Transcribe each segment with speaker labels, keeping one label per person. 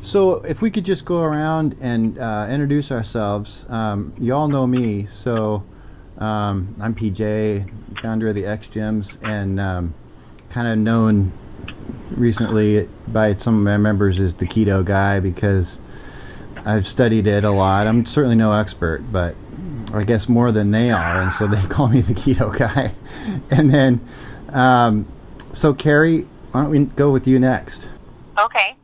Speaker 1: So if we could just go around and introduce ourselves. You all know me, so I'm PJ, founder of the X Gyms, and kind of known recently by some of my members as the keto guy because I've studied it a lot. I'm certainly no expert, but I guess more than they are, and so they call me the keto guy. And then, so Carrie, why don't we go with you next?
Speaker 2: Okay.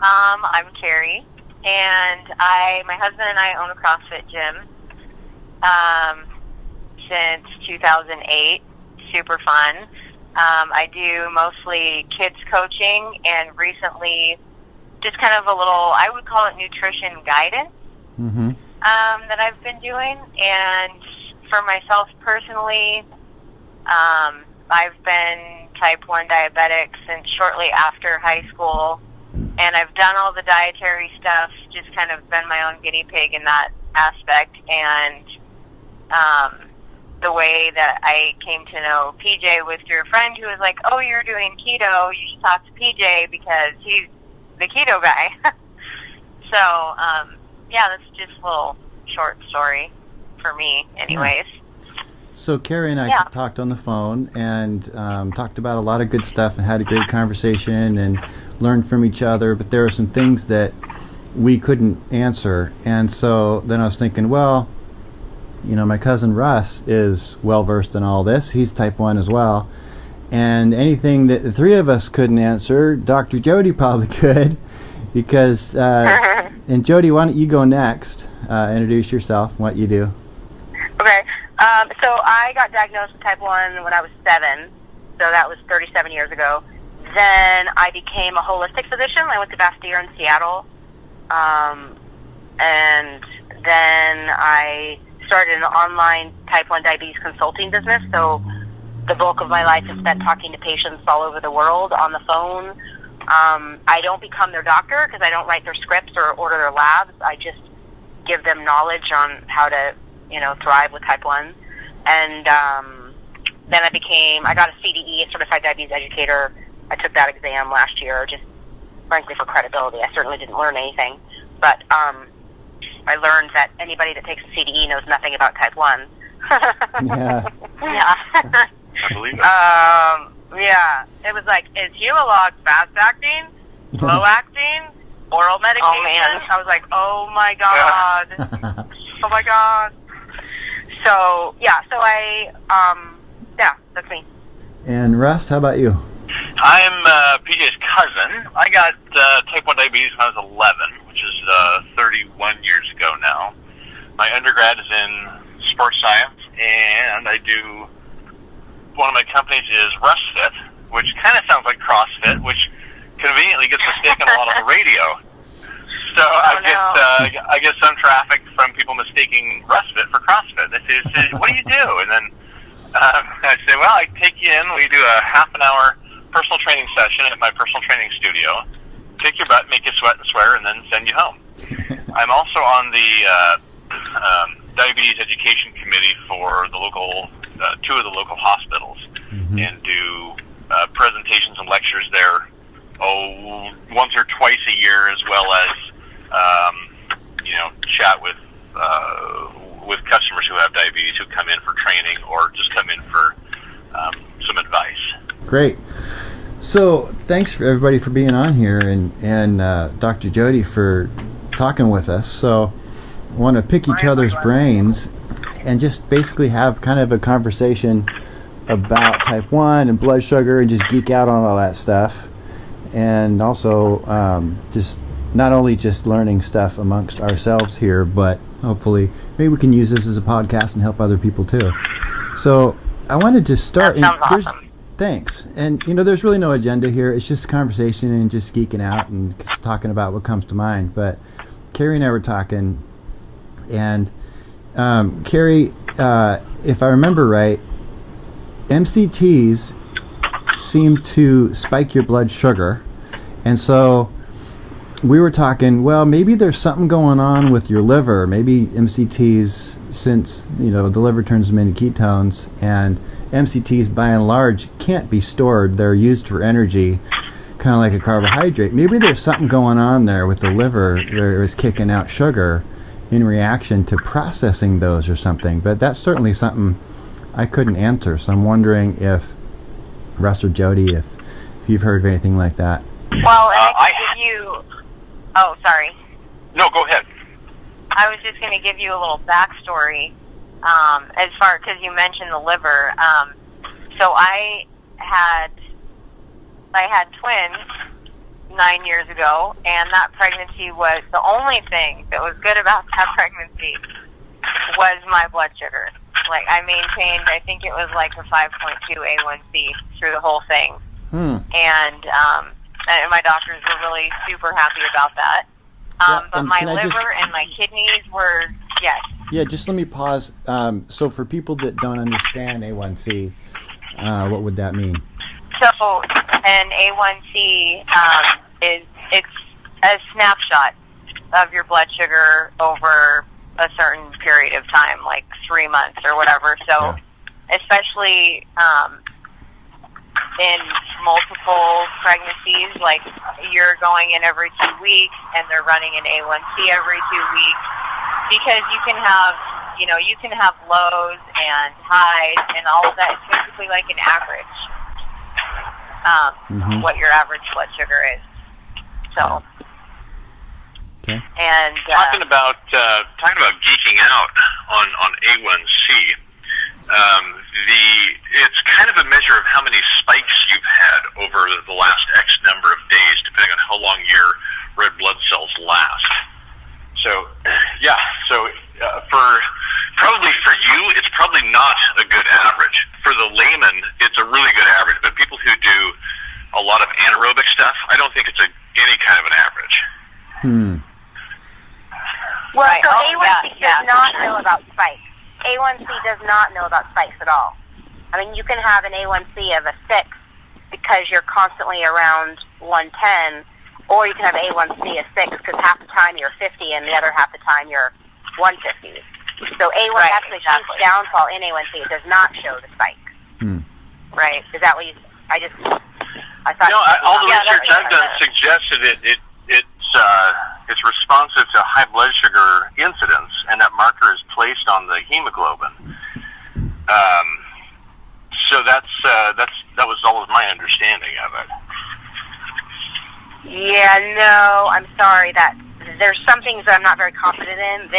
Speaker 2: I'm Carrie, and my husband and I own a CrossFit gym since 2008. Super fun. I do mostly kids coaching, and recently just kind of a little, I would call it nutrition guidance, that I've been doing. And for myself personally, I've been type 1 diabetic since shortly after high school. And I've done all the dietary stuff, just kind of been my own guinea pig in that aspect. And the way that I came to know PJ was through a friend who was like, oh, you're doing keto, you should talk to PJ because he's the keto guy. So, yeah, that's just a little short story for me anyways.
Speaker 1: So Carrie and I talked on the phone and talked about a lot of good stuff and had a great conversation and learned from each other, but there were some things that we couldn't answer. And so then I was thinking, well, you know, my cousin Russ is well versed in all this. He's type 1 as well. And anything that the three of us couldn't answer, Dr. Jody probably could, because and Jody, why don't you go next? Introduce yourself and what you do.
Speaker 2: Okay. So I got diagnosed with type 1 when I was 7, so that was 37 years ago. Then I became a holistic physician. I went to Bastyr in Seattle, and then I started an online type 1 diabetes consulting business. So the bulk of my life is spent talking to patients all over the world on the phone. I don't become their doctor because I don't write their scripts or order their labs. I just give them knowledge on how to, thrive with type 1. And then I got a CDE, a Certified Diabetes Educator. I took that exam last year, just frankly for credibility. I certainly didn't learn anything. But I learned that anybody that takes a CDE knows nothing about type 1.
Speaker 1: Yeah.
Speaker 2: Yeah.
Speaker 3: I believe it.
Speaker 2: Yeah. It was like, is Humalog fast-acting, slow-acting, oral medication? Oh, man. I was like, oh, my God. Oh, my God. So, that's me.
Speaker 1: And Russ, how about you?
Speaker 3: I'm PJ's cousin. I got type 1 diabetes when I was 11, which is 31 years ago now. My undergrad is in sports science, and one of my companies is RussFit, which kind of sounds like CrossFit, which conveniently gets mistaken a lot on the radio. So I get some traffic from people mistaking RussFit for CrossFit. They say, what do you do? And then I say, well, I take you in. We do a half-an-hour personal training session at my personal training studio. Kick your butt, make you sweat and swear, and then send you home. I'm also on the diabetes education committee for the local, two of the local hospitals, and do presentations and lectures there, once or twice a year, as well as chat with customers who have diabetes who come in for training or just come in for some advice.
Speaker 1: Great. So thanks for everybody for being on here, and Dr. Jody for talking with us. So I want to pick each other's brains and just basically have kind of a conversation about type 1 and blood sugar and just geek out on all that stuff. And also just not only just learning stuff amongst ourselves here, but hopefully maybe we can use this as a podcast and help other people too. So I wanted to start.
Speaker 2: That sounds awesome.
Speaker 1: Thanks. And there's really no agenda here. It's just conversation and just geeking out and talking about what comes to mind. But Carrie and I were talking, and Carrie, if I remember right, MCTs seem to spike your blood sugar, and so we were talking, well, maybe there's something going on with your liver. Maybe MCTs, since the liver turns them into ketones, and MCTs by and large can't be stored. They're used for energy kind of like a carbohydrate. Maybe there's something going on there with the liver where it was kicking out sugar in reaction to processing those or something. But that's certainly something I couldn't answer. So I'm wondering if Russ or Jody, if you've heard of anything like that.
Speaker 2: Well, and I can give you... Oh, sorry.
Speaker 3: No, go ahead.
Speaker 2: I was just going to give you a little backstory as far, because you mentioned the liver. So I had twins 9 years ago, and that pregnancy was the only thing that was good about that pregnancy was my blood sugar. Like, I maintained, I think it was like a 5.2 A1C through the whole thing. And my doctors were really super happy about that. But my liver and my kidneys were, yes.
Speaker 1: Yeah, just let me pause. So for people that don't understand A1C, what would that mean?
Speaker 2: So an A1C it's a snapshot of your blood sugar over a certain period of time, like 3 months or whatever. So especially in multiple pregnancies, like you're going in every 2 weeks and they're running an A1C every 2 weeks, because you can have lows and highs and all of that. It's basically like an average, what your average blood sugar is. So,
Speaker 1: okay.
Speaker 2: And
Speaker 3: talking about geeking out on A1C. It's kind of a measure of how many spikes you've had over the last X number of days, depending on how long your red blood cells last. So, yeah. So, for you, it's probably not a good average. For the layman, it's a really good average. But people who do a lot of anaerobic stuff, I don't think it's any kind of an average.
Speaker 2: Well, so A1C does not know about spikes. A1C does not know about spikes at all. I mean, you can have an A1C of a 6 because you're constantly around 110, or you can have A1C of 6 because half the time you're 50 and the other half the time you're 150. So A1 actually huge downfall in A1C. It does not show the spike. Right? Is that what you? I thought.
Speaker 3: No, all the research I've done suggests that it's responsive to high blood sugar incidence, and that marker is placed on the hemoglobin. So that was all of my understanding of it.
Speaker 2: Yeah, no, I'm sorry that there's some things that I'm not very confident in.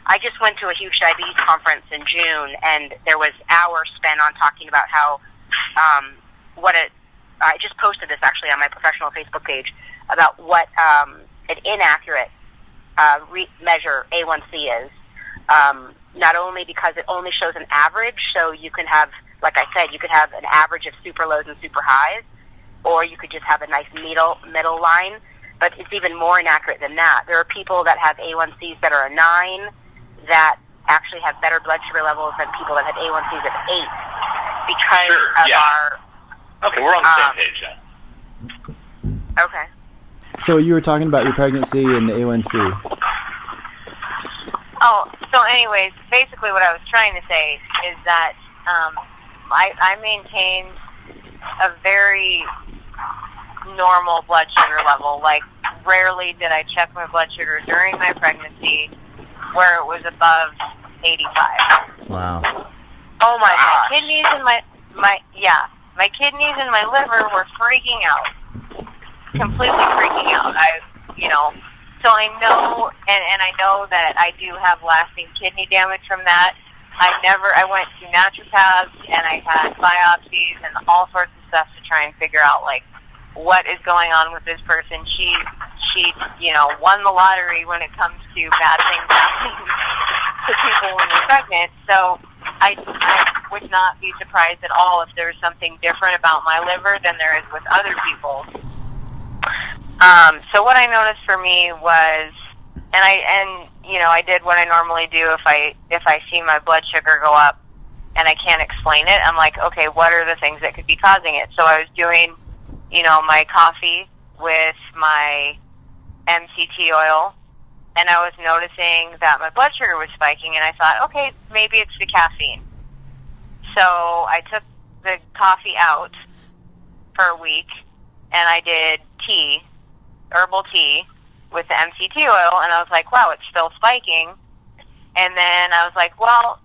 Speaker 2: I just went to a huge diabetes conference in June, and there was hours spent on talking about how I just posted this actually on my professional Facebook page about what an inaccurate measure A1C is. Not only because it only shows an average, so you can have, like I said, you could have an average of super lows and super highs, or you could just have a nice middle line, but it's even more inaccurate than that. There are people that have A1Cs that are a 9 that actually have better blood sugar levels than people that have A1Cs of 8 because of our...
Speaker 3: Okay, we're on the same page then.
Speaker 2: Okay.
Speaker 1: So you were talking about your pregnancy and the A1C.
Speaker 2: Oh, so anyways, basically what I was trying to say is that I maintained a very normal blood sugar level. Like, rarely did I check my blood sugar during my pregnancy where it was above 85.
Speaker 1: Wow.
Speaker 2: Oh my God. Kidneys and my kidneys and my liver were freaking out. Completely freaking out. So I know, and I know that I do have lasting kidney damage from that. I went to naturopaths and I had biopsies and all sorts of stuff to try and figure out, like, what is going on with this person. She won the lottery when it comes to bad things happening to people when they're pregnant. So I would not be surprised at all if there was something different about my liver than there is with other people. So what I noticed for me was, I did what I normally do if I see my blood sugar go up and I can't explain it. I'm like, okay, what are the things that could be causing it? So I was doing, my coffee with my MCT oil, and I was noticing that my blood sugar was spiking, and I thought, okay, maybe it's the caffeine. So I took the coffee out, for a week, and I did herbal tea with the MCT oil, and I was like, wow, it's still spiking. And then I was like, well,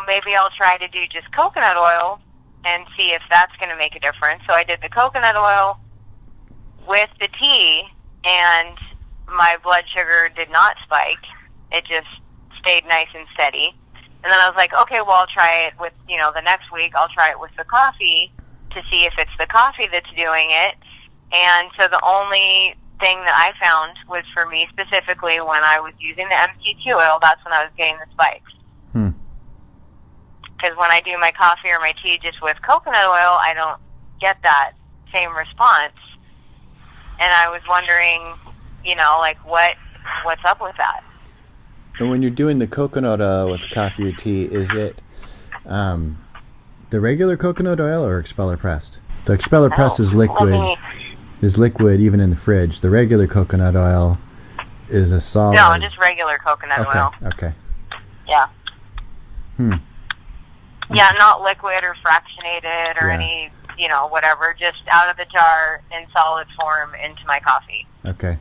Speaker 2: maybe I'll try to do just coconut oil and see if that's going to make a difference. So I did the coconut oil with the tea, and my blood sugar did not spike. It just stayed nice and steady. And then I was like, okay, well, I'll try it with, the next week, I'll try it with the coffee to see if it's the coffee that's doing it. And so the only thing that I found was, for me specifically, when I was using the MCT oil, that's when I was getting the spikes. Because when I do my coffee or my tea just with coconut oil, I don't get that same response. And I was wondering, what's up with that?
Speaker 1: And when you're doing the coconut oil with the coffee or tea, is it the regular coconut oil or expeller pressed? The expeller pressed is liquid. Is liquid even in the fridge. The regular coconut oil is a solid.
Speaker 2: No, just regular coconut oil.
Speaker 1: Okay.
Speaker 2: Yeah. Yeah, not liquid or fractionated or any, whatever. Just out of the jar in solid form into my coffee.
Speaker 1: Okay.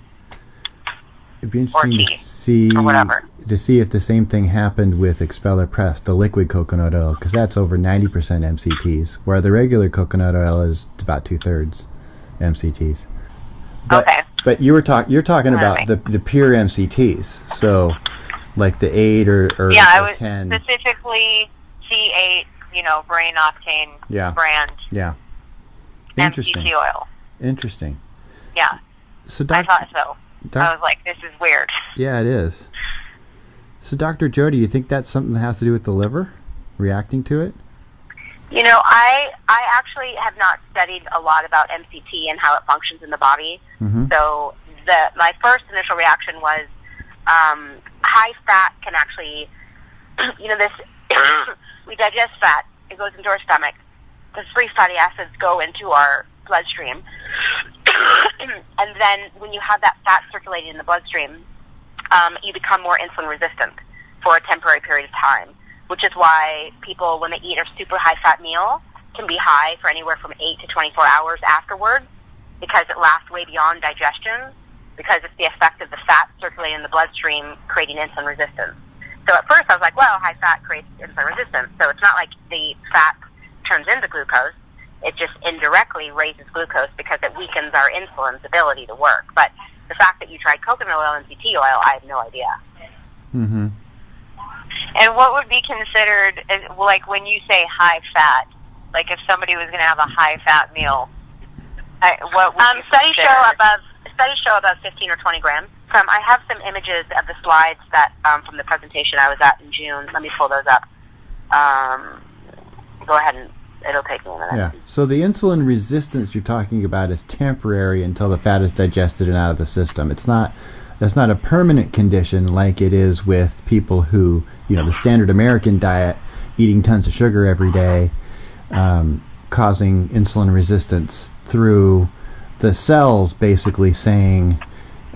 Speaker 1: It'd be interesting
Speaker 2: to see or whatever.
Speaker 1: To see if the same thing happened with expeller pressed, the liquid coconut oil, because that's over 90% MCTs, where the regular coconut oil is about 2/3 MCTs. But,
Speaker 2: okay.
Speaker 1: But you're talking about the pure MCTs, so like the 8 or
Speaker 2: I was
Speaker 1: 10.
Speaker 2: Specifically C8, brain octane brand.
Speaker 1: Yeah. Interesting.
Speaker 2: MCT oil.
Speaker 1: Interesting.
Speaker 2: Yeah.
Speaker 1: So
Speaker 2: I thought so. I was like, this is weird.
Speaker 1: Yeah, it is. So Dr. Jody, you think that's something that has to do with the liver reacting to it?
Speaker 2: I actually have not studied a lot about MCT and how it functions in the body.
Speaker 1: Mm-hmm.
Speaker 2: So my first initial reaction was high fat can actually, we digest fat. It goes into our stomach. The free fatty acids go into our bloodstream. And then when you have that fat circulating in the bloodstream, you become more insulin resistant for a temporary period of time, which is why people, when they eat a super high-fat meal, can be high for anywhere from 8 to 24 hours afterwards, because it lasts way beyond digestion, because it's the effect of the fat circulating in the bloodstream creating insulin resistance. So at first I was like, well, high fat creates insulin resistance. So it's not like the fat turns into glucose. It just indirectly raises glucose because it weakens our insulin's ability to work. But the fact that you tried coconut oil and MCT oil, I have no idea.
Speaker 1: Mm-hmm.
Speaker 2: And what would be considered, like when you say high fat, like if somebody was going to have a high fat meal, what would studies show above 15 or 20 grams. I have some images of the slides that from the presentation I was at in June. Let me pull those up. Go ahead, and it'll take me a minute.
Speaker 1: Yeah. So the insulin resistance you're talking about is temporary until the fat is digested and out of the system. That's not a permanent condition like it is with people who, the standard American diet, eating tons of sugar every day, causing insulin resistance through the cells basically saying,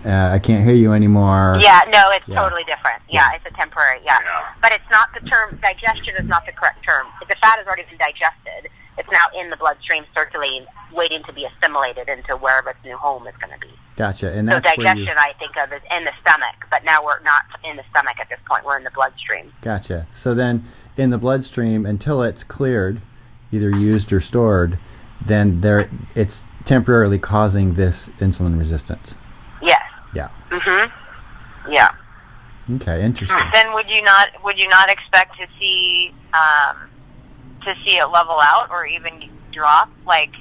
Speaker 1: I can't hear you anymore.
Speaker 2: Yeah, no, it's totally different. Yeah, it's a temporary, But it's not the term, digestion is not the correct term. If the fat has already been digested, it's now in the bloodstream circulating, waiting to be assimilated into wherever its new home is going to be.
Speaker 1: Gotcha. And
Speaker 2: so digestion, I think of, is in the stomach, but now we're not in the stomach at this point. We're in the bloodstream.
Speaker 1: Gotcha. So then in the bloodstream, until it's cleared, either used or stored, then it's temporarily causing this insulin resistance.
Speaker 2: Yes.
Speaker 1: Yeah.
Speaker 2: Mm-hmm. Yeah.
Speaker 1: Okay, interesting.
Speaker 2: Then would you not expect to see it level out or even drop, like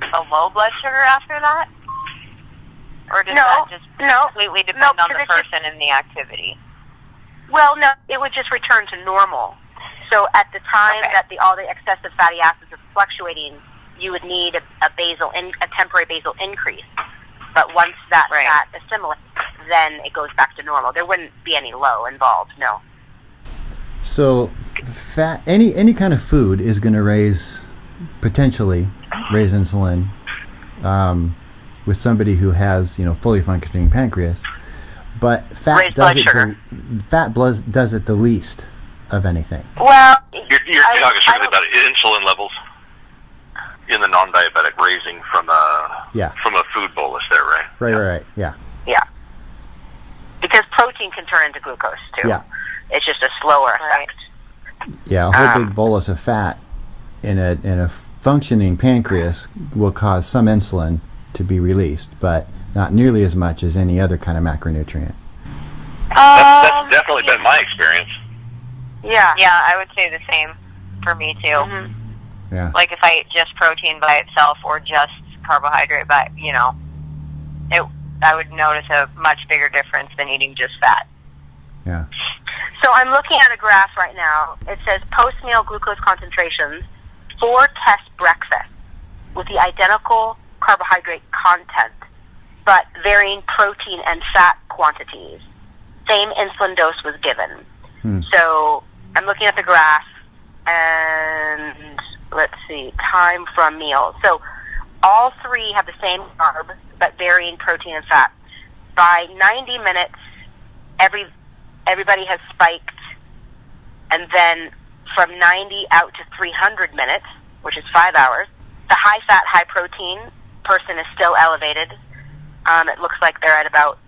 Speaker 2: a low blood sugar after that? Or does that just completely depend on the person and the activity? Well, no, it would just return to normal. So at the time that all the excessive fatty acids are fluctuating, you would need a temporary basal increase. But once that fat assimilates, then it goes back to normal. There wouldn't be any low involved, no.
Speaker 1: So fat, any kind of food is going to potentially raise insulin with somebody who has, fully functioning pancreas. But fat does it the least of anything.
Speaker 2: Well,
Speaker 3: you're talking strictly about insulin levels. in the non-diabetic raising from a food bolus there, right?
Speaker 1: Right. Yeah.
Speaker 2: Yeah. Because protein can turn into glucose too.
Speaker 1: Yeah.
Speaker 2: It's just a slower effect.
Speaker 1: Yeah, a whole big bolus of fat in a functioning pancreas will cause some insulin to be released, but not nearly as much as any other kind of macronutrient.
Speaker 3: That's definitely been my experience.
Speaker 4: Yeah, I would say the same for me too.
Speaker 2: Mm-hmm.
Speaker 1: Yeah.
Speaker 4: Like if I ate just protein by itself or just carbohydrate, but I would notice a much bigger difference than eating just fat.
Speaker 1: Yeah.
Speaker 2: So I'm looking at a graph right now. It says post-meal glucose concentrations for test breakfast with the identical carbohydrate content, but varying protein and fat quantities. Same insulin dose was given. So I'm looking at the graph, and let's see, time from meals. So all three have the same carb, but varying protein and fat. By 90 minutes, everybody has spiked, and then from 90 out to 300 minutes, which is 5 hours, the high-fat, high-protein person is still elevated. It looks like they're at about,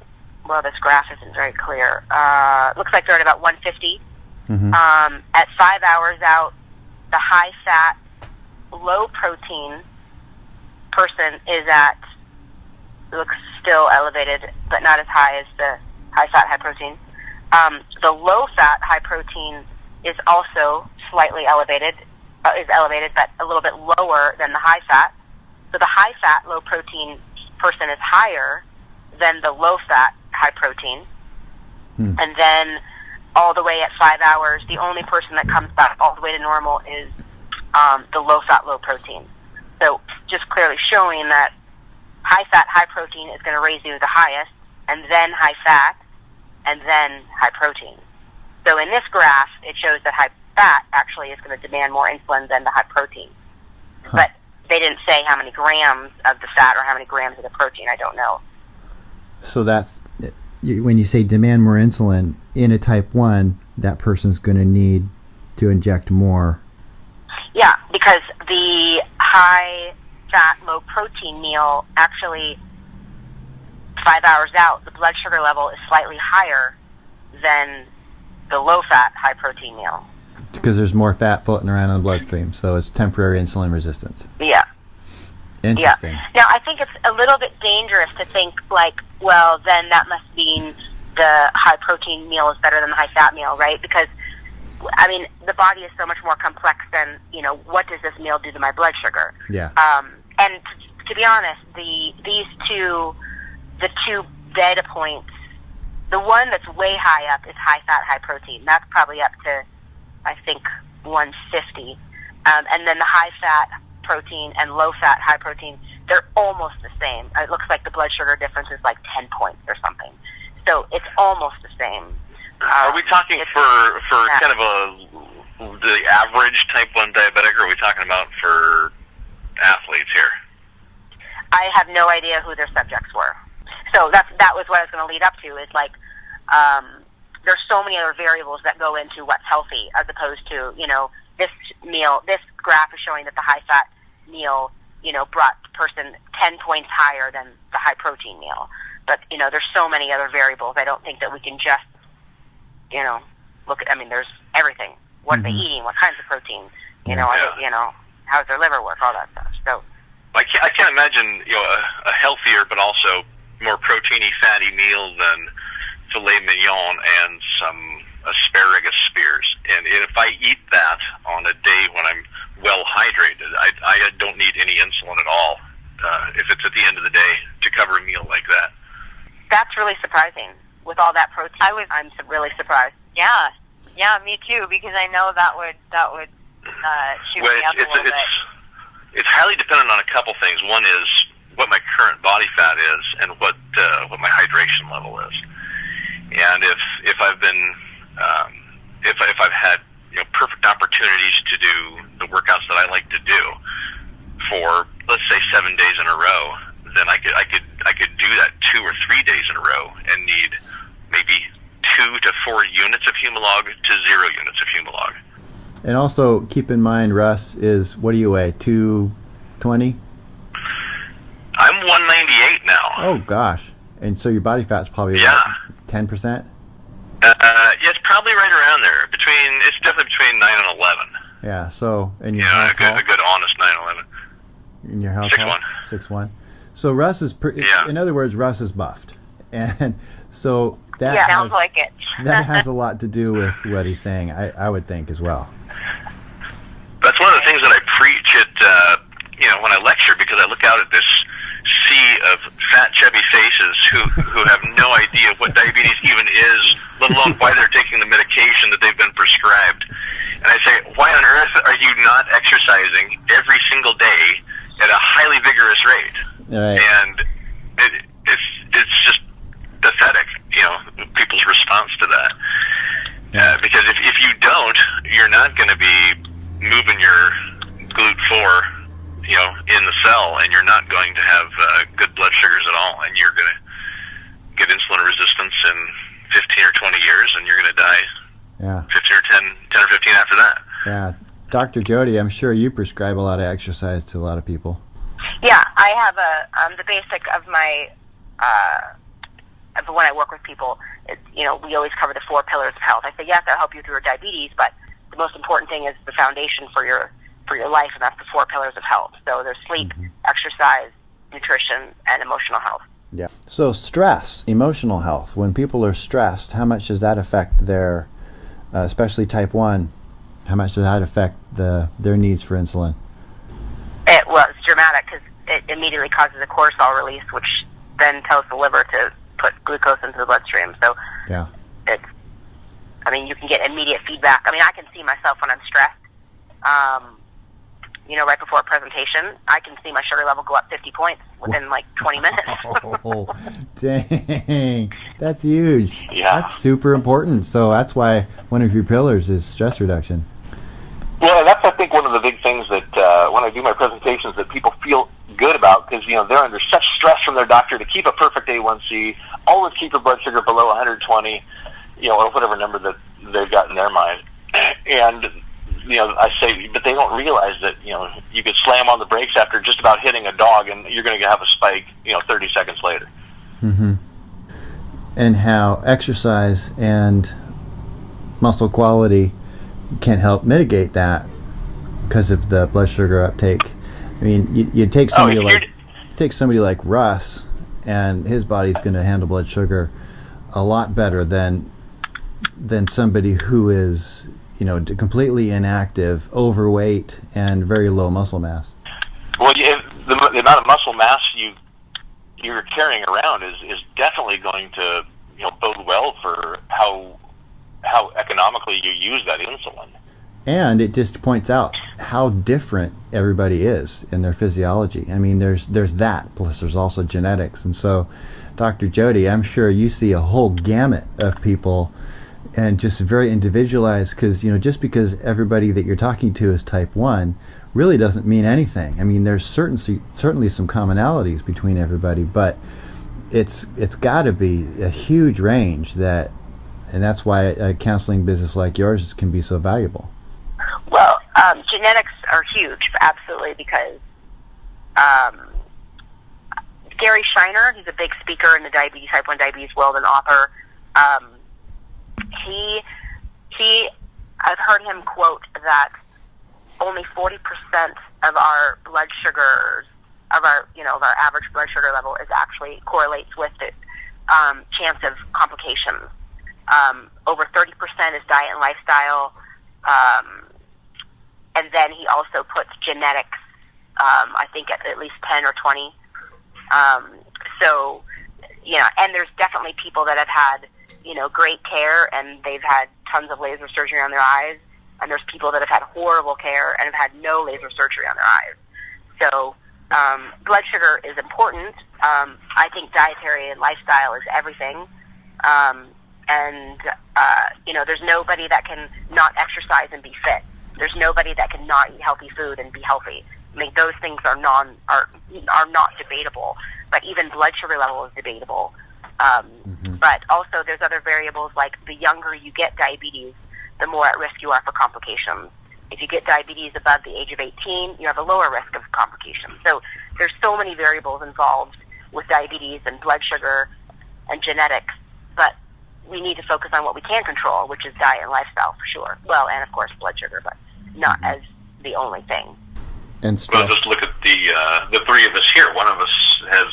Speaker 2: well, this graph isn't very clear. Looks like they're at about 150. At 5 hours out, the high-fat, low-protein person is at, looks still elevated, but not as high as the high-fat, high-protein. The low-fat, high-protein is also slightly elevated, but a little bit lower than the high-fat. So the high-fat, low-protein person is higher than the low-fat, high-protein. And then all the way at 5 hours, the only person that comes back all the way to normal is the low-fat, low-protein. So just clearly showing that high-fat, high-protein is going to raise you the highest, and then high-fat, and then high-protein. So in this graph, it shows that high-fat actually is going to demand more insulin than the high-protein. But they didn't say how many grams of the fat or how many grams of the protein. I don't know.
Speaker 1: So that's, when you say demand more insulin, in a type 1, that person's going to need to inject more.
Speaker 2: Yeah, because the high-fat, low-protein meal actually, 5 hours out, the blood sugar level is slightly higher than the low-fat, high-protein meal.
Speaker 1: Because there's more fat floating around in the bloodstream, so it's temporary insulin resistance.
Speaker 2: Yeah.
Speaker 1: Interesting.
Speaker 2: Yeah. Now, I think it's a little bit dangerous to think, like, well, then that must mean the high-protein meal is better than the high-fat meal, right? Because, I mean, the body is so much more complex than, what does this meal do to my blood sugar?
Speaker 1: Yeah.
Speaker 2: And to be honest, the two data points, the one that's way high up is high-fat, high-protein. That's probably up to, I think, 150. And then the high-fat protein and low-fat, high-protein, they're almost the same. It looks like the blood sugar difference is like 10 points or something. So it's almost the same.
Speaker 3: Are we talking for kind of the average type 1 diabetic, or are we talking about for athletes here?
Speaker 2: I have no idea who their subjects were. So that was what I was going to lead up to, is like, there's so many other variables that go into what's healthy, as opposed to, this graph is showing that the high-fat meal, brought the person 10 points higher than the high-protein meal. But, there's so many other variables. I don't think that we can just, look at, there's everything. What are they eating? What kinds of protein? How's their liver work? All that stuff. So
Speaker 3: I can't imagine, a healthier but also more proteiny, fatty meal than filet mignon and some asparagus spears. And if I eat that on a day when I'm well hydrated, I don't need any insulin at all if it's at the end of the day to cover a meal like that.
Speaker 2: that's really surprising. With all that protein, I'm really surprised.
Speaker 4: Yeah, me too. Because I know that would shoot me up a little bit.
Speaker 3: It's highly dependent on a couple things. One is what my current body fat is, and what my hydration level is. And if I've been if I've had perfect opportunities to do the workouts that I like to do for, let's say, 7 days in a row, then I could do that 2 or 3 days in a row and need maybe 2 to 4 units of Humalog to 0 units of Humalog.
Speaker 1: And also keep in mind, Russ, is what do you weigh? 20?
Speaker 3: I'm 198 now.
Speaker 1: Oh, gosh. And so your body fat's probably
Speaker 3: Yeah.
Speaker 1: 10%?
Speaker 3: Yeah, it's probably right around there. It's definitely between 9 and 11.
Speaker 1: Yeah, so, and your
Speaker 3: Yeah,
Speaker 1: how
Speaker 3: a
Speaker 1: tall?
Speaker 3: good honest 9 and 11.
Speaker 1: And your how
Speaker 3: 6'1".
Speaker 1: tall? 6'1". So Russ is,
Speaker 3: Yeah.
Speaker 1: in other words, Russ is buffed. And so that
Speaker 4: Yeah,
Speaker 1: has,
Speaker 4: sounds like it.
Speaker 1: that has a lot to do with what he's saying, I would think, as well.
Speaker 3: That's one of the things that I preach at, when I lecture, because I look out at this sea of fat, chubby faces who have no idea what diabetes even is, let alone why they're taking the medication that they've been prescribed. And I say, why on earth are you not exercising every single day at a highly vigorous rate?
Speaker 1: Right.
Speaker 3: And it's just pathetic, people's response to that. Because if you don't, you're not going to be moving your GLUT4 in the cell, and you're not going to have good blood sugars at all, and you're going to get insulin resistance in 15 or 20 years, and you're going to die 15 or 10 or 15 after that.
Speaker 1: Yeah. Dr. Jody, I'm sure you prescribe a lot of exercise to a lot of people.
Speaker 2: Yeah, I have the basic of my of when I work with people. We always cover the 4 pillars of health. I say yes, I'll help you through your diabetes, but the most important thing is the foundation for your life, and that's the 4 pillars of health. So there's sleep, exercise, nutrition, and emotional health.
Speaker 1: Yeah. So stress, emotional health. When people are stressed, how much does that affect their, especially type 1, how much does that affect their needs for insulin?
Speaker 2: It's dramatic because it immediately causes a cortisol release, which then tells the liver to put glucose into the bloodstream. So
Speaker 1: Yeah.
Speaker 2: you can get immediate feedback. I can see myself when I'm stressed. Right before a presentation, I can see my sugar level go up 50 points within 20 minutes.
Speaker 1: Oh, dang. That's huge.
Speaker 3: Yeah.
Speaker 1: That's super important. So that's why one of your pillars is stress reduction.
Speaker 3: Well, that's, I think, one of the big things that when I do my presentations that people feel good about, because, they're under such stress from their doctor to keep a perfect A1C, always keep your blood sugar below 120, or whatever number that they've got in their mind. And, I say, but they don't realize that, you could slam on the brakes after just about hitting a dog and you're going to have a spike, 30 seconds later.
Speaker 1: Mm-hmm. And how exercise and muscle quality can help mitigate that because of the blood sugar uptake. You take somebody like Russ, and his body's going to handle blood sugar a lot better than somebody who is completely inactive, overweight, and very low muscle mass.
Speaker 3: Well, the amount of muscle mass you're carrying around is definitely going to bode well for how economically you use that insulin.
Speaker 1: And it just points out how different everybody is in their physiology. There's that, plus there's also genetics. And so, Dr. Jody, I'm sure you see a whole gamut of people, and just very individualized, because just because everybody that you're talking to is type 1 really doesn't mean anything. There's certainly some commonalities between everybody, but it's got to be a huge range, and that's why a counseling business like yours can be so valuable.
Speaker 2: Well, genetics are huge, absolutely, because Gary Shiner, he's a big speaker in the type 1 diabetes world and author. I've heard him quote that only 40% of our blood sugars, of our average blood sugar level, is actually correlates with the chance of complications. Over 30% is diet and lifestyle, and then he also puts genetics, I think at least 10 or 20. And there's definitely people that have had great care, and they've had tons of laser surgery on their eyes, and there's people that have had horrible care and have had no laser surgery on their eyes. So blood sugar is important. I think dietary and lifestyle is everything. There's nobody that can not exercise and be fit. There's nobody that can not eat healthy food and be healthy. Those things are not debatable. But even blood sugar level is debatable. But also there's other variables, like the younger you get diabetes, the more at risk you are for complications. If you get diabetes above the age of 18, you have a lower risk of complications. So there's so many variables involved with diabetes and blood sugar and genetics, but we need to focus on what we can control, which is diet and lifestyle for sure. Well, and of course blood sugar, but not as the only thing.
Speaker 1: And stress.
Speaker 3: Well, just look at the three of us here. One of us has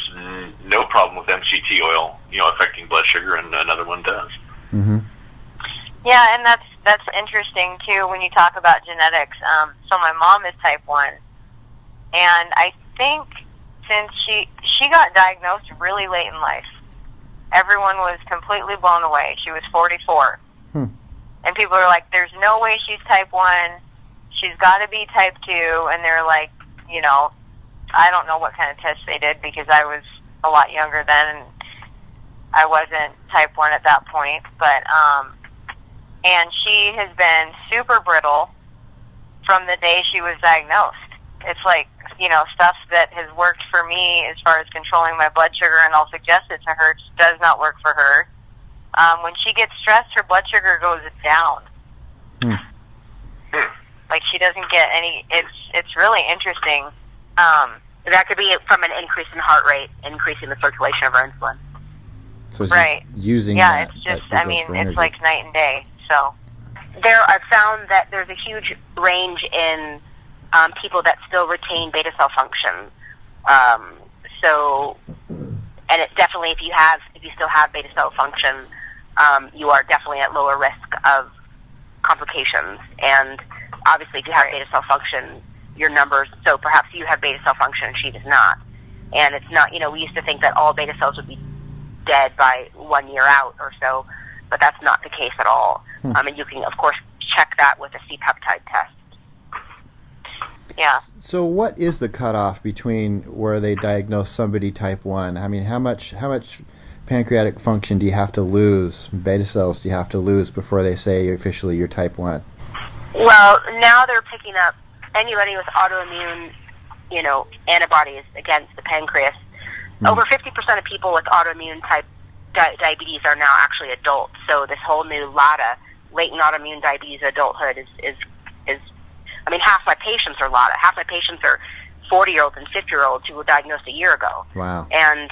Speaker 3: no problem with MCT oil, affecting blood sugar, and another one does.
Speaker 1: Mm-hmm.
Speaker 4: Yeah, and that's interesting too when you talk about genetics. So my mom is type 1, and I think since she got diagnosed really late in life, everyone was completely blown away. She was 44. And people are like, there's no way she's type 1. She's got to be type 2. And they're like, I don't know what kind of test they did because I was a lot younger then and I wasn't type 1 at that point. But, and she has been super brittle from the day she was diagnosed. It's like, stuff that has worked for me as far as controlling my blood sugar, and I'll suggest it to her, just does not work for her. When she gets stressed, her blood sugar goes down. Like she doesn't get any. It's really interesting.
Speaker 2: That could be from an increase in heart rate, increasing the circulation of our insulin.
Speaker 1: So
Speaker 4: right.
Speaker 1: Using
Speaker 4: yeah,
Speaker 1: that,
Speaker 4: it's just.
Speaker 1: that
Speaker 4: I mean,
Speaker 1: energy.
Speaker 4: it's like night and day. So
Speaker 2: I've found that there's a huge range in people that still retain beta cell function. And it's definitely if you still have beta cell function, you are definitely at lower risk of complications. And obviously, if you have beta cell function, your numbers. So perhaps you have beta cell function and she does not. And it's not. We used to think that all beta cells would be dead by 1 year out or so, but that's not the case at all. And you can, of course, check that with a C-peptide test.
Speaker 4: Yeah.
Speaker 1: So what is the cutoff between where they diagnose somebody type 1? I mean, how much pancreatic function do you have to lose, beta cells do you have to lose before they say officially you're type 1?
Speaker 2: Well, now they're picking up anybody with autoimmune, antibodies against the pancreas. Over 50% of people with autoimmune type diabetes are now actually adults. So this whole new LADA, latent autoimmune diabetes adulthood, is I mean, half my patients are LADA. Half my patients are 40-year-olds and 50-year-olds who were diagnosed a year ago.
Speaker 1: Wow.
Speaker 2: And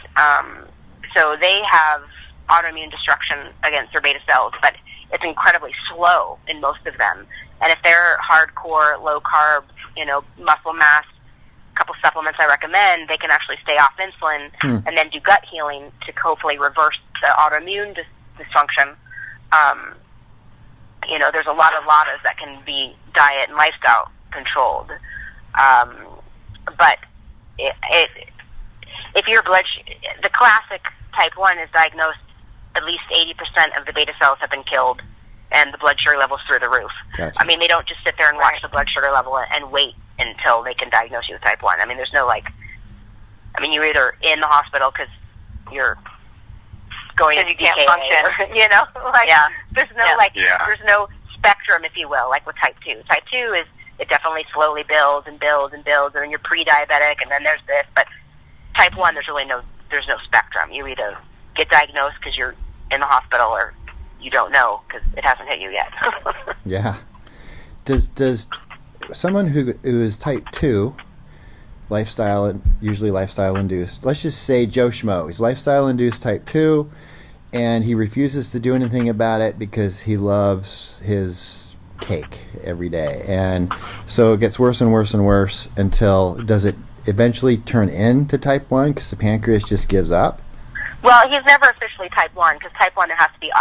Speaker 2: so they have autoimmune destruction against their beta cells, but it's incredibly slow in most of them. And if they're hardcore, low-carb, muscle mass, a couple supplements I recommend, they can actually stay off insulin and then do gut healing to hopefully reverse the autoimmune dysfunction. There's a lot of LADAs that can be diet and lifestyle controlled. But if your the classic type 1 is diagnosed, at least 80% of the beta cells have been killed and the blood sugar level's through the roof.
Speaker 1: Gotcha.
Speaker 2: I mean, they don't just sit there and watch the blood sugar level and wait until they can diagnose you with type 1. I mean, there's no you're either in the hospital because you're going to
Speaker 4: you can't function.
Speaker 2: There's no there's no spectrum, if you will, like with type 2. Type 2 is, it definitely slowly builds and builds and builds, and then you're pre-diabetic, and then there's this. But type 1, there's no spectrum. You either get diagnosed because you're in the hospital, or you don't know because it hasn't hit you yet.
Speaker 1: Yeah. Does someone who is type 2, usually lifestyle induced, let's just say Joe Schmo, he's lifestyle induced type 2, and he refuses to do anything about it because he loves his cake every day. And so it gets worse and worse and worse until, does it eventually turn into type 1 because the pancreas just gives up?
Speaker 2: Well, he's never officially type 1 because type 1 there has to be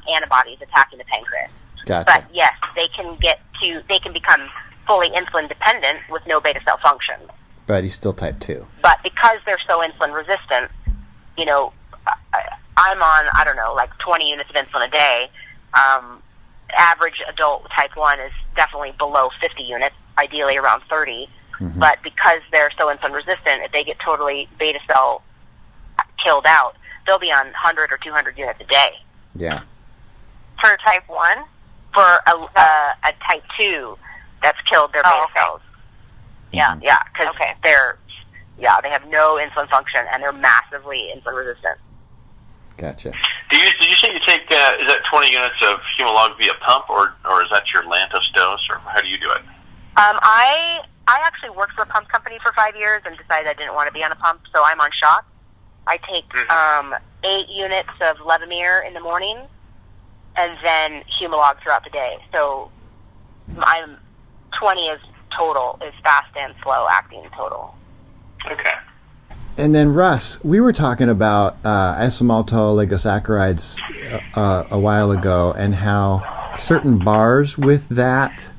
Speaker 2: antibodies attacking the pancreas.
Speaker 1: Gotcha.
Speaker 2: But yes, they can become fully insulin dependent with no beta cell function.
Speaker 1: But he's still type 2.
Speaker 2: But because they're so insulin resistant, I'm on, like 20 units of insulin a day. Average adult type 1 is definitely below 50 units, ideally around 30. Mm-hmm. But because they're so insulin resistant, if they get totally beta cell killed out, they'll be on 100 or 200 units a day.
Speaker 1: Yeah.
Speaker 4: For type 1?
Speaker 2: For a type 2 that's killed their beta cells.
Speaker 4: Yeah.
Speaker 2: Yeah, because they have no insulin function and they're massively insulin resistant.
Speaker 1: Gotcha.
Speaker 3: Did you say you take, is that 20 units of Humalog via pump, or is that your Lantus dose, or how do you do it?
Speaker 2: I I actually worked for a pump company for 5 years and decided I didn't want to be on a pump, so I'm on shots. I take 8 units of Levemir in the morning and then Humalog throughout the day. So I'm 20 is total, is fast and slow acting total.
Speaker 3: Okay.
Speaker 1: And then Russ, we were talking about isomaltooligosaccharides a while ago, and how certain bars with that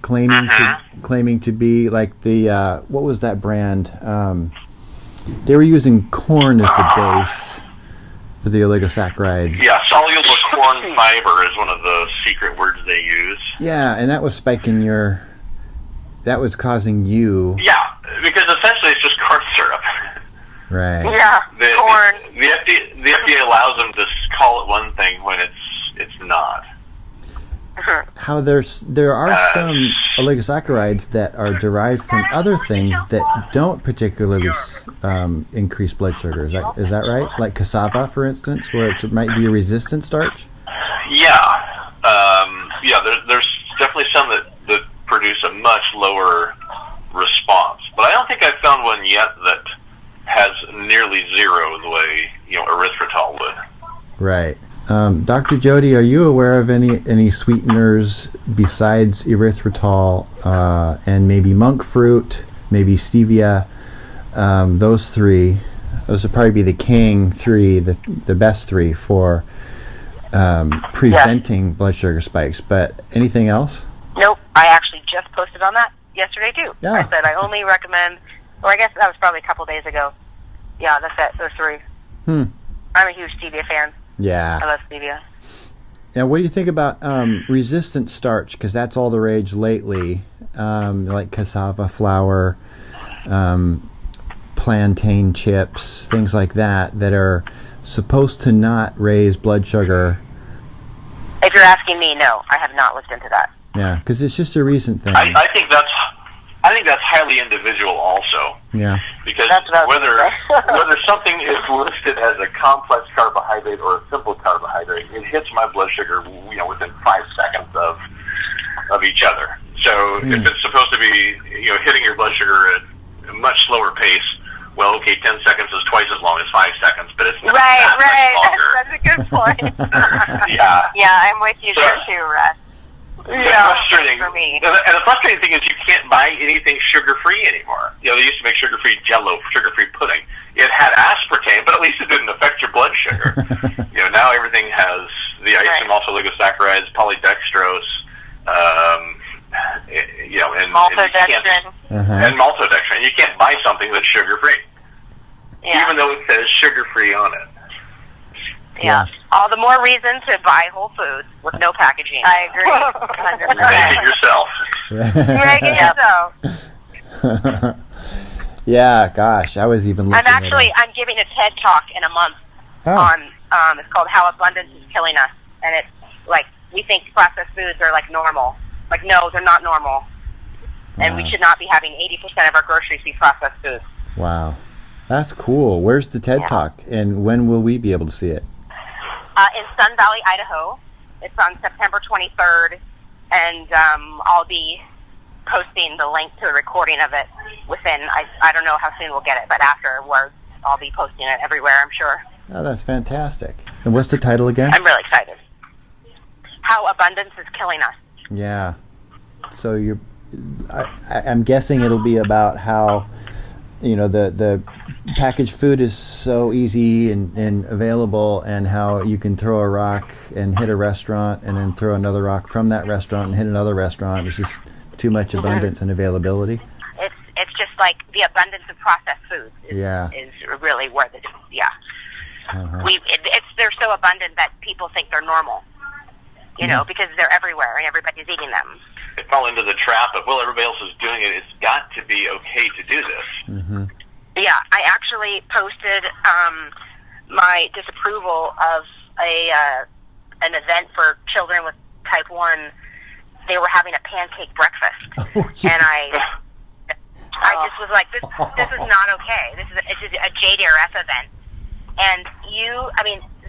Speaker 1: claiming to be like the what was that brand? They were using corn as the base for the oligosaccharides.
Speaker 3: Yeah, soluble corn fiber is one of the secret words they use.
Speaker 1: Yeah, and that was spiking that was causing you.
Speaker 3: Yeah, because essentially it's just corn syrup.
Speaker 1: Right.
Speaker 2: Yeah, corn.
Speaker 3: The FDA allows them to call it one thing when it's not.
Speaker 1: How there are some oligosaccharides that are derived from other things that don't particularly increase blood sugar. Is that right? Like cassava, for instance, where it might be a resistant starch?
Speaker 3: Yeah. There's definitely some that produce a much lower response. But I don't think I've found one yet that has nearly zero the way erythritol would.
Speaker 1: Right. Dr. Jody, are you aware of any sweeteners besides erythritol and maybe monk fruit, maybe stevia? Those three, those would probably be the king three, the best three for preventing blood sugar spikes. But anything else?
Speaker 2: Nope. I actually just posted on that yesterday too.
Speaker 1: Yeah.
Speaker 2: I said I only recommend, or I guess that was probably a couple days ago. Yeah, that's it. Those three. I'm a huge stevia fan.
Speaker 1: Yeah.
Speaker 2: I love stevia.
Speaker 1: Now, what do you think about resistant starch? Because that's all the rage lately, like cassava flour, plantain chips, things like that are supposed to not raise blood sugar.
Speaker 2: If you're asking me, no, I have not looked into that.
Speaker 1: Yeah, because it's just a recent thing.
Speaker 3: I think that's highly individual also.
Speaker 1: Yeah.
Speaker 3: Because
Speaker 2: That's what I was
Speaker 3: whether something is listed as a complex carbohydrate or a simple carbohydrate, it hits my blood sugar, within 5 seconds of each other. So if it's supposed to be, hitting your blood sugar at a much slower pace, well, okay, 10 seconds is twice as long as 5 seconds, but it's not that much longer.
Speaker 2: That's a good point.
Speaker 3: Yeah.
Speaker 4: Yeah, I'm with you there too, Russ.
Speaker 3: Yeah, frustrating.
Speaker 4: For me.
Speaker 3: And the frustrating thing is you can't buy anything sugar-free anymore. They used to make sugar-free Jell-O, sugar-free pudding. It had aspartame, but at least it didn't affect your blood sugar. Now everything has the isomaltooligosaccharides, polydextrose, and
Speaker 4: Maltodextrin.
Speaker 3: and maltodextrin. You can't buy something that's sugar-free, even though it says sugar-free on it.
Speaker 4: Yeah.
Speaker 2: All the more reason to buy Whole Foods with no packaging.
Speaker 4: I agree. 100%.
Speaker 3: Make it yourself.
Speaker 2: Make it yourself.
Speaker 1: Yeah, gosh, I was even looking
Speaker 2: I'm giving a TED Talk in a month on, it's called How Abundance is Killing Us. And it's like, we think processed foods are like normal. Like, no, they're not normal. And we should not be having 80% of our groceries be processed foods.
Speaker 1: Wow. That's cool. Where's the TED Talk, and when will we be able to see it?
Speaker 2: In Sun Valley, Idaho. It's on September 23rd, and I'll be posting the link to the recording of it within, I don't know how soon we'll get it, but afterwards I'll be posting it everywhere, I'm sure.
Speaker 1: Oh, that's fantastic. And what's the title again?
Speaker 2: I'm really excited. How Abundance is Killing Us.
Speaker 1: Yeah. So I'm guessing it'll be about how, the packaged food is so easy and available, and how you can throw a rock and hit a restaurant and then throw another rock from that restaurant and hit another restaurant. It's just too much abundance and availability.
Speaker 2: It's just like the abundance of processed foods is really where they're so abundant that people think they're normal, because they're everywhere and everybody's eating them.
Speaker 3: They fall into the trap of, well, everybody else is doing it. It's got to be okay to do this.
Speaker 1: Mm-hmm.
Speaker 2: Yeah, I actually posted my disapproval of an event for children with type 1. They were having a pancake breakfast, and I just was like, this is not okay. This is a JDRF event, and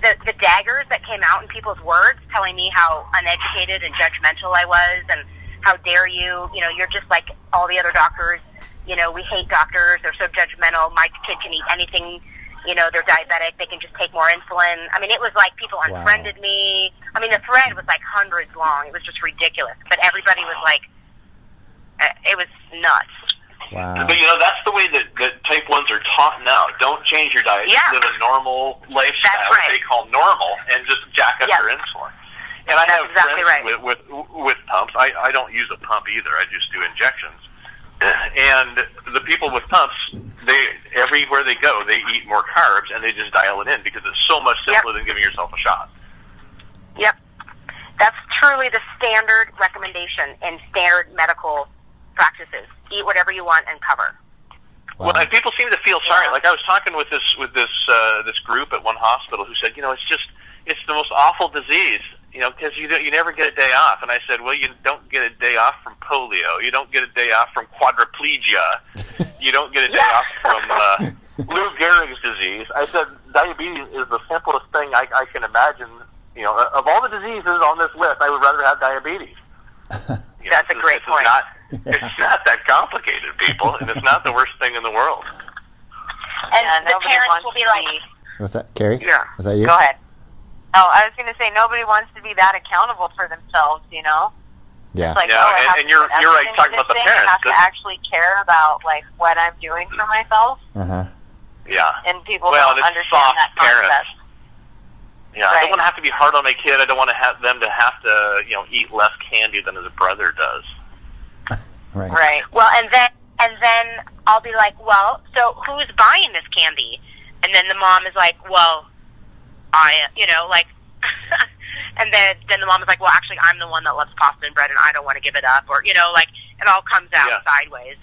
Speaker 2: the daggers that came out in people's words, telling me how uneducated and judgmental I was, and how dare you? You know, you're just like all the other doctors. You know, we hate doctors. They're so judgmental. My kid can eat anything. You know, they're diabetic. They can just take more insulin. I mean, it was like people unfriended me. I mean, the thread was like hundreds long. It was just ridiculous. But everybody was like, it was nuts.
Speaker 1: Wow.
Speaker 3: But, you know, that's the way that type 1s are taught now. Don't change your diet.
Speaker 2: Yeah.
Speaker 3: Live a normal lifestyle,
Speaker 2: That's right.
Speaker 3: what they call normal, and just jack up your insulin. And I have
Speaker 2: exactly
Speaker 3: friends
Speaker 2: right.
Speaker 3: with pumps. I don't use a pump either. I just do injections. And the people with pumps, everywhere they go, they eat more carbs, and they just dial it in because it's so much simpler than giving yourself a shot.
Speaker 2: Yep. That's truly the standard recommendation in standard medical practices. Eat whatever you want and cover.
Speaker 1: Wow.
Speaker 3: Well, and people seem to feel sorry. Like I was talking with this group at one hospital who said, you know, it's the most awful disease, you know, because you never get a day off. And I said, well, you don't get a day off from polio. You don't get a day off from quadriplegia. You don't get a day off from Lou Gehrig's disease. I said, diabetes is the simplest thing I can imagine. You know, of all the diseases on this list, I would rather have diabetes. You know,
Speaker 2: That's a great point.
Speaker 3: It's not that complicated, people, and it's not the worst thing in the world.
Speaker 2: And the parents will be like...
Speaker 1: What's that, Carrie?
Speaker 2: Yeah.
Speaker 1: Was that you?
Speaker 4: Go ahead. Oh, I was going to say, nobody wants to be that accountable for themselves, you know?
Speaker 1: Yeah.
Speaker 4: It's like,
Speaker 3: Yeah, and you're right talking about the parents.
Speaker 4: I have to actually care about, like, what I'm doing for myself.
Speaker 1: Uh-huh.
Speaker 3: Yeah.
Speaker 4: And people
Speaker 3: Well,
Speaker 4: don't
Speaker 3: it's
Speaker 4: understand
Speaker 3: soft
Speaker 4: that
Speaker 3: parents.
Speaker 4: concept.
Speaker 3: Yeah, I don't want to have to be hard on my kid. I don't want to have them to have to, you know, eat less candy than his brother does.
Speaker 1: Right.
Speaker 4: Right.
Speaker 2: Well, and then I'll be like, well, so who's buying this candy? And then the mom is like, well, you know, like, and then the mom is like, well, actually, I'm the one that loves pasta and bread, and I don't want to give it up, or, you know, like, it all comes out sideways.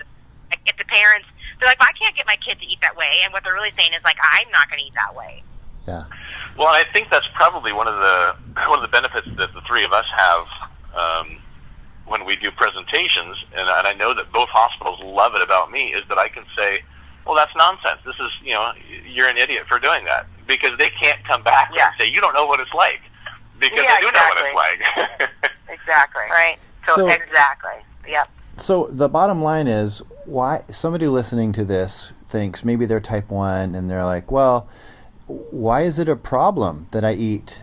Speaker 2: Like, if the parents, they're like, well, I can't get my kid to eat that way, and what they're really saying is, like, I'm not going to eat that way.
Speaker 1: Yeah.
Speaker 3: Well, I think that's probably one of the benefits that the three of us have when we do presentations, and I know that both hospitals love it about me, is that I can say, well, that's nonsense. This is, you know, you're an idiot for doing that, because they can't come back and say, you don't know what it's like, because they do know what it's like.
Speaker 2: Exactly. Right. So exactly. Yep.
Speaker 1: So the bottom line is, why somebody listening to this thinks maybe they're type 1 and they're like, well, why is it a problem that I eat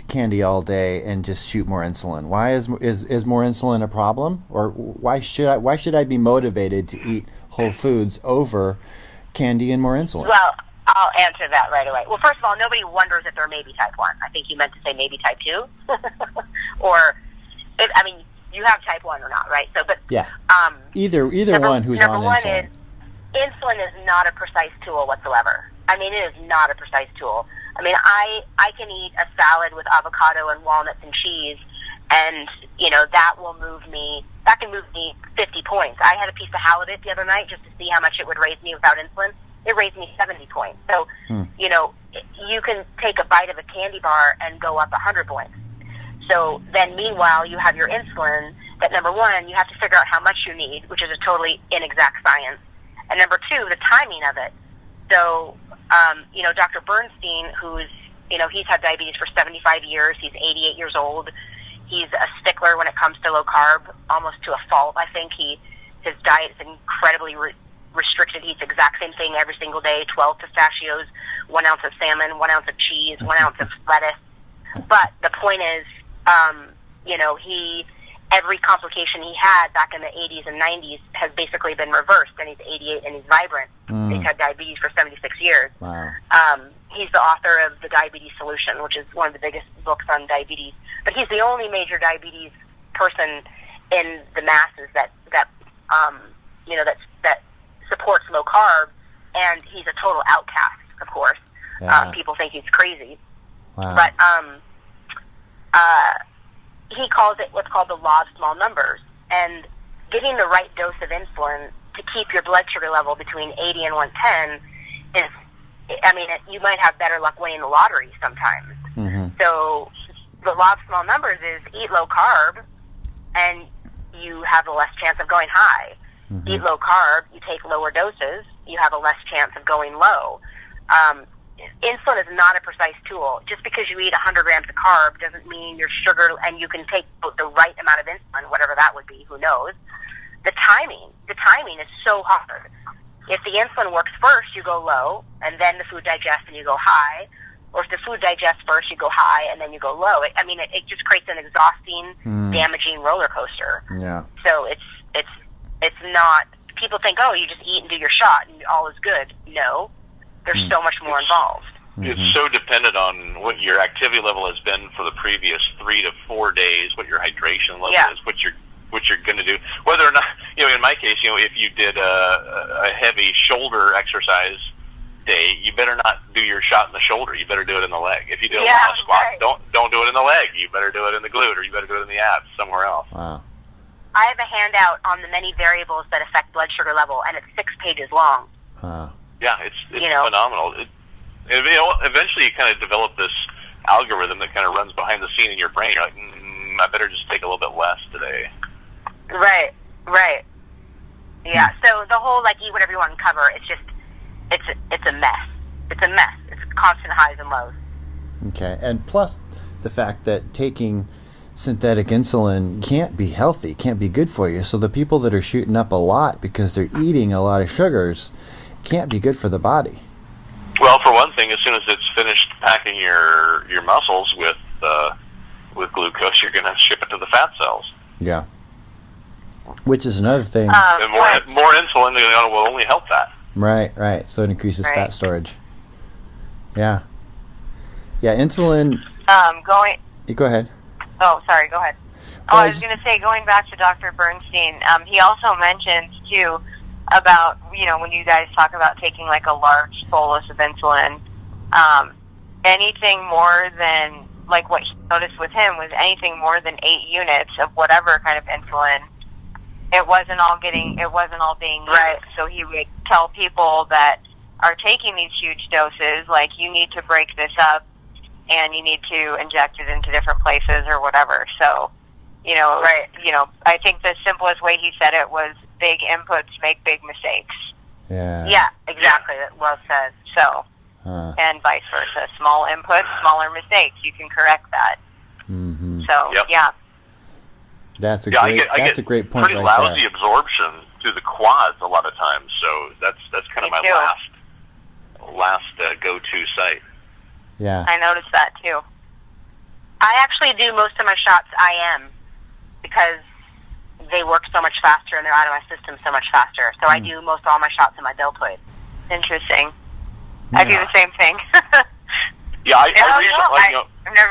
Speaker 1: candy all day and just shoot more insulin? Why is more insulin a problem? Or why should I be motivated to eat whole foods over candy and more insulin?
Speaker 2: Well, I'll answer that right away. Well, first of all, nobody wonders if they're maybe type 1. I think you meant to say maybe type 2. Or, I mean, you have type 1 or not, right? So, but
Speaker 1: yeah, either one who's on insulin.
Speaker 2: Insulin is not a precise tool whatsoever. I mean, it is not a precise tool. I mean, I can eat a salad with avocado and walnuts and cheese, and, you know, that can move me 50 points. I had a piece of halibut the other night just to see how much it would raise me without insulin. It raised me 70 points. So, you know, you can take a bite of a candy bar and go up 100 points. So then, meanwhile, you have your insulin that, number one, you have to figure out how much you need, which is a totally inexact science. And number two, the timing of it. So, you know, Dr. Bernstein, who's, you know, he's had diabetes for 75 years. He's 88 years old. He's a stickler when it comes to low carb, almost to a fault. I think his diet is incredibly restricted. He eats the exact same thing every single day: 12 pistachios, 1 ounce of salmon, 1 ounce of cheese, 1 ounce of lettuce. But the point is, you know, every complication he had back in the 80s and 90s has basically been reversed, and he's 88 and he's vibrant. He's had diabetes for 76 years.
Speaker 1: Wow.
Speaker 2: He's the author of The Diabetes Solution, which is one of the biggest books on diabetes. But he's the only major diabetes person in the masses that you know, that supports low carb, and he's a total outcast, of course.
Speaker 1: Yeah.
Speaker 2: People think he's crazy.
Speaker 1: Wow.
Speaker 2: But he calls it what's called the law of small numbers, and getting the right dose of insulin to keep your blood sugar level between 80 and 110 is, I mean, you might have better luck winning the lottery sometimes.
Speaker 1: Mm-hmm.
Speaker 2: So the law of small numbers is eat low carb, and you have a less chance of going high. Eat low carb, you take lower doses, you have a less chance of going low. insulin is not a precise tool. Just because you eat 100 grams of carb doesn't mean your sugar, and you can take the right amount of insulin, whatever that would be, who knows. The timing is so hard. If the insulin works first, you go low, and then the food digests and you go high. Or if the food digests first, you go high, and then you go low. It just creates an exhausting, damaging roller coaster.
Speaker 1: Yeah.
Speaker 2: So it's not, people think, oh, you just eat and do your shot and all is good. No, there's so much more involved.
Speaker 3: It's so dependent on what your activity level has been for the previous 3 to 4 days, what your hydration level is, what you're going to do. Whether or not, in my case, if you did a heavy shoulder exercise day, you better not do your shot in the shoulder. You better do it in the leg. If you do a long squat, don't do it in the leg. You better do it in the glute, or you better do it in the abs, somewhere else.
Speaker 1: Wow.
Speaker 2: I have a handout on the many variables that affect blood sugar level, and it's 6 pages long.
Speaker 3: Yeah, it's phenomenal. Eventually you kind of develop this algorithm that kind of runs behind the scene in your brain. You're like, I better just take a little bit less today.
Speaker 2: Right. Yeah, so the whole, eat whatever you want and cover, it's just, it's a mess. It's a mess. It's constant highs and lows.
Speaker 1: Okay, and plus the fact that taking synthetic insulin can't be healthy, can't be good for you. So the people that are shooting up a lot because they're eating a lot of sugars can't be good for the body.
Speaker 3: Well, for one thing, as soon as it's finished packing your muscles with glucose, you're going to ship it to the fat cells.
Speaker 1: Yeah. Which is another thing.
Speaker 3: And more insulin will only help that.
Speaker 1: Right. So it increases fat storage. Yeah. Yeah, insulin... Go ahead.
Speaker 4: Oh, sorry, go ahead. I was going to say, going back to Dr. Bernstein, he also mentions, too, about, when you guys talk about taking, a large bolus of insulin, anything more than, what he noticed with him was anything more than 8 units of whatever kind of insulin, it wasn't all being used. Right. So he would tell people that are taking these huge doses, you need to break this up, and you need to inject it into different places or whatever. So, I think the simplest way he said it was big inputs make big mistakes.
Speaker 1: Yeah,
Speaker 2: exactly. Well said. So, and vice versa. Small inputs, smaller mistakes. You can correct that.
Speaker 1: Mm-hmm.
Speaker 4: So,
Speaker 1: That's a great point.
Speaker 3: Pretty lousy absorption through the quads a lot of times. So that's kind of my last go-to site.
Speaker 1: Yeah.
Speaker 2: I noticed that too. I actually do most of my shots IM because they work so much faster and they're out of my system so much faster. So I do most all my shots in my deltoid. Interesting. I do the same thing.
Speaker 3: I recently,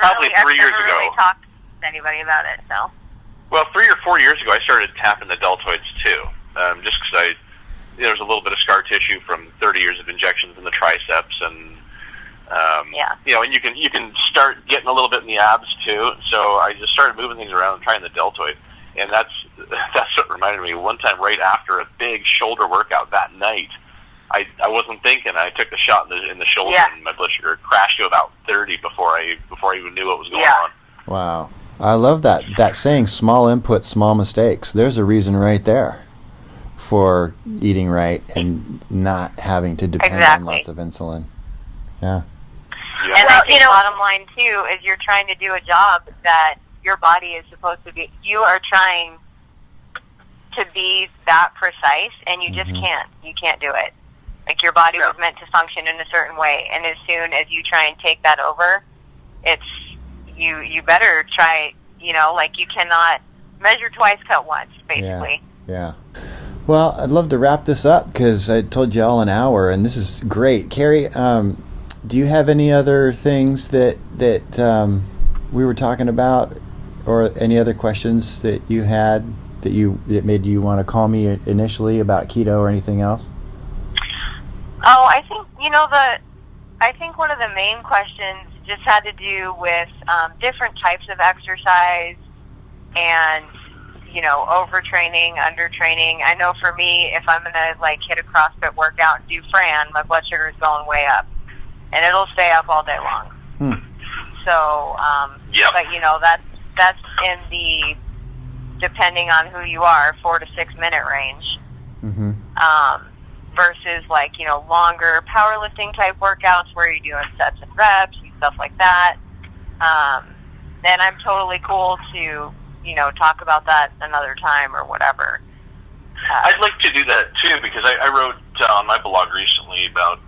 Speaker 3: probably 3 years ago.
Speaker 2: Really talked to anybody about it, so.
Speaker 3: Well, 3 or 4 years ago, I started tapping the deltoids too, just because there was a little bit of scar tissue from 30 years of injections in the triceps, and and you can start getting a little bit in the abs too. So I just started moving things around and trying the deltoid, and that's what reminded me. One time, right after a big shoulder workout that night, I wasn't thinking. I took the shot in the shoulder, and my blood sugar crashed to about 30 before I even knew what was going on.
Speaker 1: Wow. I love that saying, small inputs, small mistakes. There's a reason right there for eating right and not having to depend on lots of insulin. Yeah.
Speaker 4: And I think bottom line, too, is you're trying to do a job that your body is supposed to be. You are trying to be that precise, and you just can't. You can't do it. Your body was meant to function in a certain way, and as soon as you try and take that over, it's you better try, you cannot measure twice, cut once, basically.
Speaker 1: Yeah. Well, I'd love to wrap this up because I told you all an hour, and this is great. Carrie, do you have any other things that we were talking about, or any other questions that you had that made you want to call me initially about keto or anything else?
Speaker 4: Oh, I think, I think one of the main questions just had to do with different types of exercise and, overtraining, undertraining. I know for me, if I'm going to, hit a CrossFit workout and do Fran, my blood sugar is going way up. And it'll stay up all day long. So, but, that's in the, depending on who you are, 4 to 6 minute range. versus like, you know, longer powerlifting type workouts where you're doing sets and reps and stuff like that. Then I'm totally cool to, you know, talk about that another time or whatever.
Speaker 3: I'd like to do that too, because I wrote on my blog recently about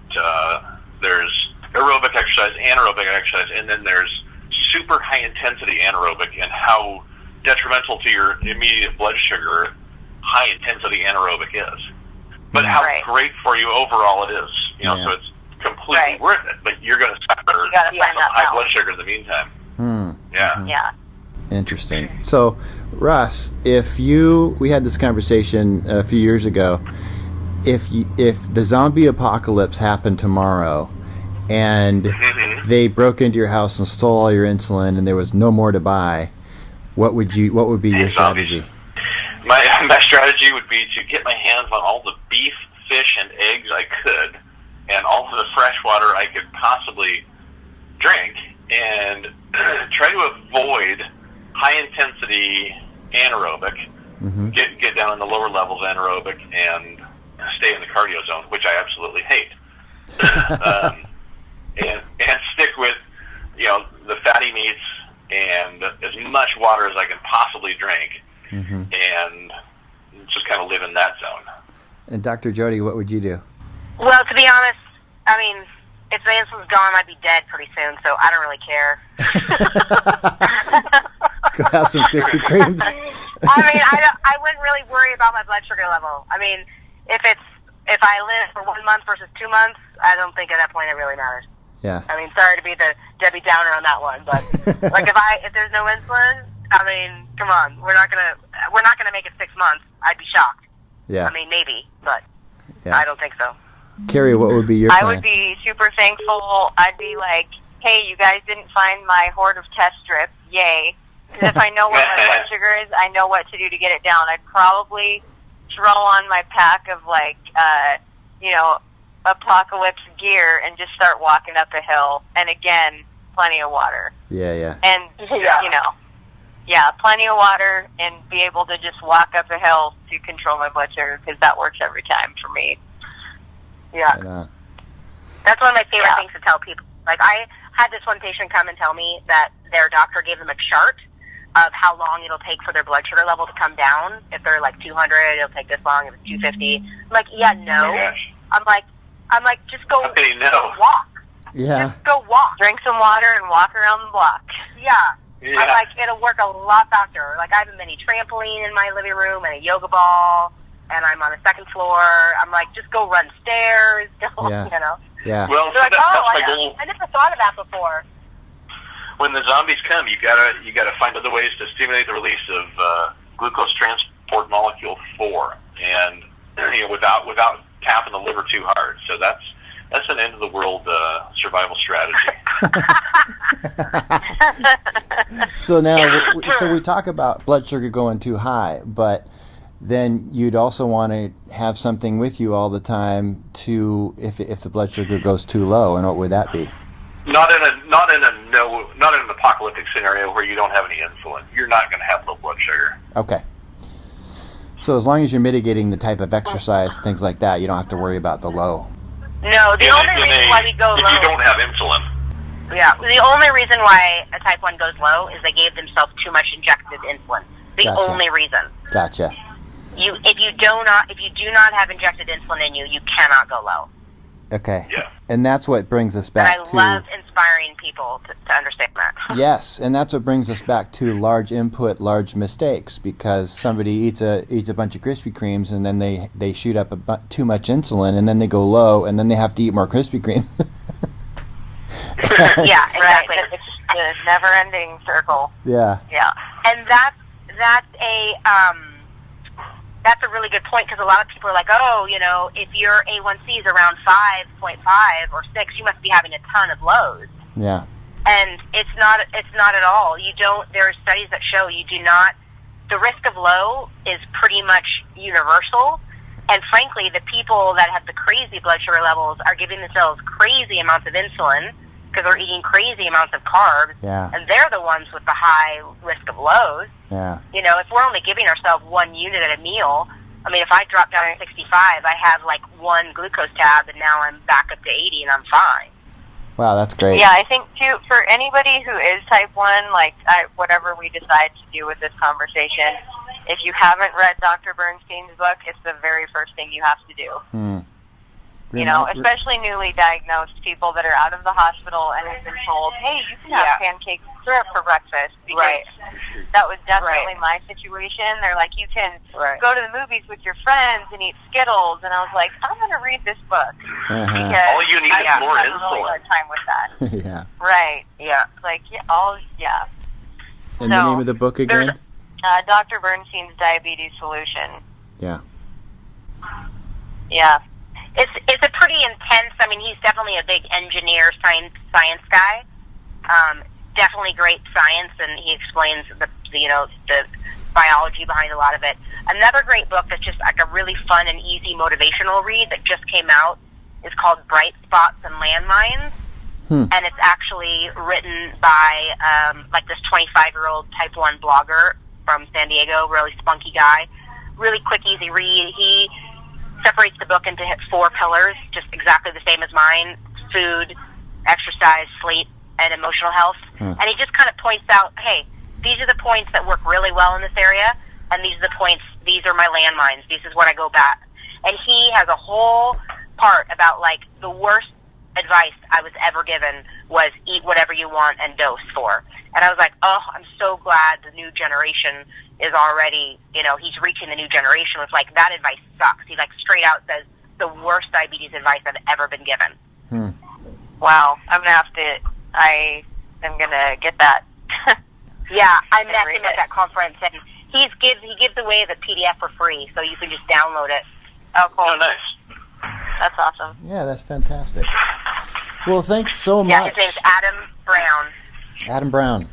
Speaker 3: there's aerobic exercise, anaerobic exercise, and then there's super high intensity anaerobic, and how detrimental to your immediate blood sugar high intensity anaerobic is. But how great for you overall it is. You know, so it's completely worth it, but you're going to suffer some high blood sugar in the meantime.
Speaker 4: Yeah.
Speaker 1: Interesting. So, Russ, we had this conversation a few years ago. If the zombie apocalypse happened tomorrow, and they broke into your house and stole all your insulin, and there was no more to buy, what would be your strategy?
Speaker 3: My strategy would be to get my hands on all the beef, fish, and eggs I could, and all of the fresh water I could possibly drink, and try to avoid high-intensity anaerobic, get down in the lower levels anaerobic, and stay in the cardio zone, which I absolutely hate. And stick with, you know, the fatty meats and as much water as I can possibly drink, and just kind of live in that zone.
Speaker 1: And Dr. Jody, what would you do?
Speaker 2: Well, to be honest, I mean, if the insulin's gone, I'd be dead pretty soon, so I don't really care.
Speaker 1: Go have some Krispy Kremes.
Speaker 2: I mean, I wouldn't really worry about my blood sugar level. I mean, if I live for 1 month versus 2 months, I don't think at that point it really matters.
Speaker 1: Yeah.
Speaker 2: I mean, sorry to be the Debbie Downer on that one, but like if there's no insulin, I mean, come on, we're not gonna make it 6 months. I'd be shocked.
Speaker 1: Yeah.
Speaker 2: I mean, maybe, but I don't think so.
Speaker 1: Carrie, what would be your plan?
Speaker 4: I would be super thankful. I'd be like, hey, you guys didn't find my hoard of test strips. Yay. Because if I know what my blood sugar is, I know what to do to get it down. I'd probably throw on my pack of, like, you know, apocalypse gear and just start walking up a hill. And again, plenty of water.
Speaker 1: Yeah.
Speaker 4: And, you know, plenty of water and be able to just walk up a hill to control my blood sugar, because that works every time for me.
Speaker 2: Yeah. That's one of my favorite things to tell people. Like, I had this one patient come and tell me that their doctor gave them a chart of how long it'll take for their blood sugar level to come down. If they're like 200, it'll take this long. If it's 250, I'm like, no. I'm like, just go walk.
Speaker 1: Yeah.
Speaker 2: Just go walk.
Speaker 4: Drink some water and walk around the block.
Speaker 2: Yeah. I'm like, it'll work a lot faster. Like, I have a mini trampoline in my living room and a yoga ball, and I'm on the second floor. I'm like, just go run stairs. You know.
Speaker 1: Yeah.
Speaker 3: Well,
Speaker 2: so like,
Speaker 3: that's my goal.
Speaker 2: I never thought of that before.
Speaker 3: When the zombies come, you gotta find other ways to stimulate the release of glucose transport molecule 4, and you know, without tapping the liver too hard. So that's an end of the world survival strategy.
Speaker 1: So now, so we talk about blood sugar going too high, but then you'd also want to have something with you all the time to if the blood sugar goes too low. And what would that be?
Speaker 3: Not in an apocalyptic scenario where you don't have any insulin. You're not going to have low blood sugar.
Speaker 1: Okay. So as long as you're mitigating the type of exercise, things like that, you don't have to worry about the low.
Speaker 2: No, the only reason why we go low...
Speaker 3: If you don't have insulin.
Speaker 2: Yeah, the only reason why a type 1 goes low is they gave themselves too much injected insulin. The only reason.
Speaker 1: Gotcha.
Speaker 2: If you do not have injected insulin in you, you cannot go low.
Speaker 1: Okay.
Speaker 3: Yeah.
Speaker 1: And that's what brings us back to...
Speaker 2: And I love inspiring people to understand that.
Speaker 1: Yes, and that's what brings us back to large input, large mistakes, because somebody eats a bunch of Krispy Kremes and then they shoot up too much insulin and then they go low and then they have to eat more Krispy Kreme.
Speaker 2: Yeah, exactly.
Speaker 4: Right. It's the never-ending circle.
Speaker 1: Yeah.
Speaker 4: Yeah.
Speaker 2: And that's a really good point, because a lot of people are like, oh, you know, if your A1C is around 5.5 or 6, you must be having a ton of lows.
Speaker 1: Yeah.
Speaker 2: And it's not at all. There are studies that show the risk of low is pretty much universal. And frankly, the people that have the crazy blood sugar levels are giving themselves crazy amounts of insulin because they're eating crazy amounts of carbs.
Speaker 1: Yeah.
Speaker 2: And they're the ones with the high risk of lows.
Speaker 1: Yeah.
Speaker 2: You know, if we're only giving ourselves 1 unit at a meal, I mean, if I drop down to 65, I have like one glucose tab, and now I'm back up to 80, and I'm fine.
Speaker 1: Wow, that's great.
Speaker 4: Yeah, I think, too, for anybody who is type 1, like, whatever we decide to do with this conversation, if you haven't read Dr. Bernstein's book, it's the very first thing you have to do. You know, especially newly diagnosed people that are out of the hospital and have been told, hey, you can have pancakes and syrup for breakfast. Because that was definitely my situation. They're like, you can go to the movies with your friends and eat Skittles. And I was like, I'm going to read this book. Because
Speaker 3: all you need is more
Speaker 4: insulin. I have a
Speaker 3: insulin.
Speaker 4: really hard time with that.
Speaker 1: Yeah.
Speaker 4: Right.
Speaker 2: Yeah.
Speaker 4: Like,
Speaker 1: And the name of the book again?
Speaker 4: Dr. Bernstein's Diabetes Solution.
Speaker 1: Yeah.
Speaker 4: Yeah.
Speaker 2: It's a pretty intense. I mean, he's definitely a big engineer, science guy. Definitely great science, and he explains the biology behind a lot of it. Another great book that's just like a really fun and easy motivational read that just came out is called Bright Spots and Landmines, and it's actually written by like this 25-year-old type 1 blogger from San Diego, really spunky guy. Really quick, easy read. He separates the book into 4 pillars, just exactly the same as mine: food, exercise, sleep, and emotional health. And he just kind of points out, hey, these are the points that work really well in this area, and these are the points, these are my landmines, this is what I go back. And he has a whole part about, like, the worst advice I was ever given was eat whatever you want and dose for. And I was like, oh, I'm so glad the new generation is already, you know, he's reaching the new generation with, like, that advice sucks. He, like, straight out says the worst diabetes advice I've ever been given.
Speaker 4: Wow. I'm going to get that.
Speaker 2: Yeah, I met him at that conference, and he gives away the PDF for free, so you can just download it.
Speaker 4: Oh, cool.
Speaker 3: Oh, nice.
Speaker 4: That's awesome.
Speaker 1: Yeah, that's fantastic. Well, thanks so much.
Speaker 2: Yeah, his name's Adam Brown.
Speaker 1: Adam Brown.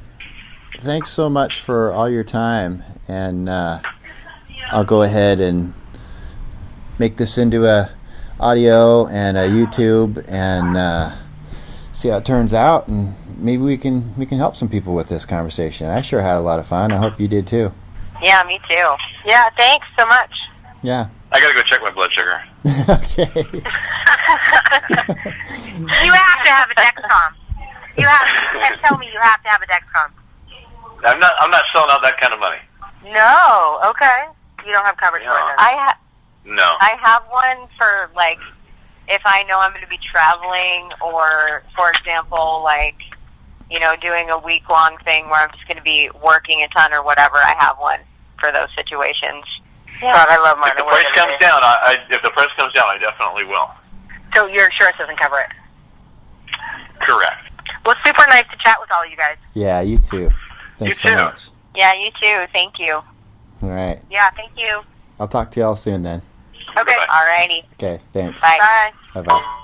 Speaker 1: Thanks so much for all your time, and I'll go ahead and make this into a audio and a YouTube and see how it turns out, and maybe we can help some people with this conversation. I sure had a lot of fun. I hope you did too.
Speaker 4: Yeah, me too.
Speaker 2: Yeah, thanks so much.
Speaker 1: Yeah.
Speaker 3: I gotta go check my blood sugar.
Speaker 1: Okay.
Speaker 2: You have to have a Dexcom. You can't tell me you have to have a Dexcom.
Speaker 3: I'm not selling out that kind of money.
Speaker 2: No, okay. You don't have coverage for it.
Speaker 3: No.
Speaker 4: I have one for, like, if I know I'm going to be traveling or, for example, like, you know, doing a week-long thing where I'm just going to be working a ton or whatever, I have one for those situations.
Speaker 2: Yeah. God, I love mine.
Speaker 3: If the price comes down, I definitely will.
Speaker 2: So your insurance doesn't cover it?
Speaker 3: Correct.
Speaker 2: Well, super nice to chat with all you guys.
Speaker 1: Yeah, you too. Thanks
Speaker 3: You
Speaker 1: so
Speaker 3: too.
Speaker 1: much.
Speaker 4: Yeah, you too. Thank you.
Speaker 1: All right.
Speaker 2: Yeah, thank you.
Speaker 1: I'll talk to y'all soon then.
Speaker 2: Okay.
Speaker 3: Bye-bye.
Speaker 4: All righty.
Speaker 1: Okay, thanks.
Speaker 4: Bye.
Speaker 2: Bye.
Speaker 1: Bye-bye.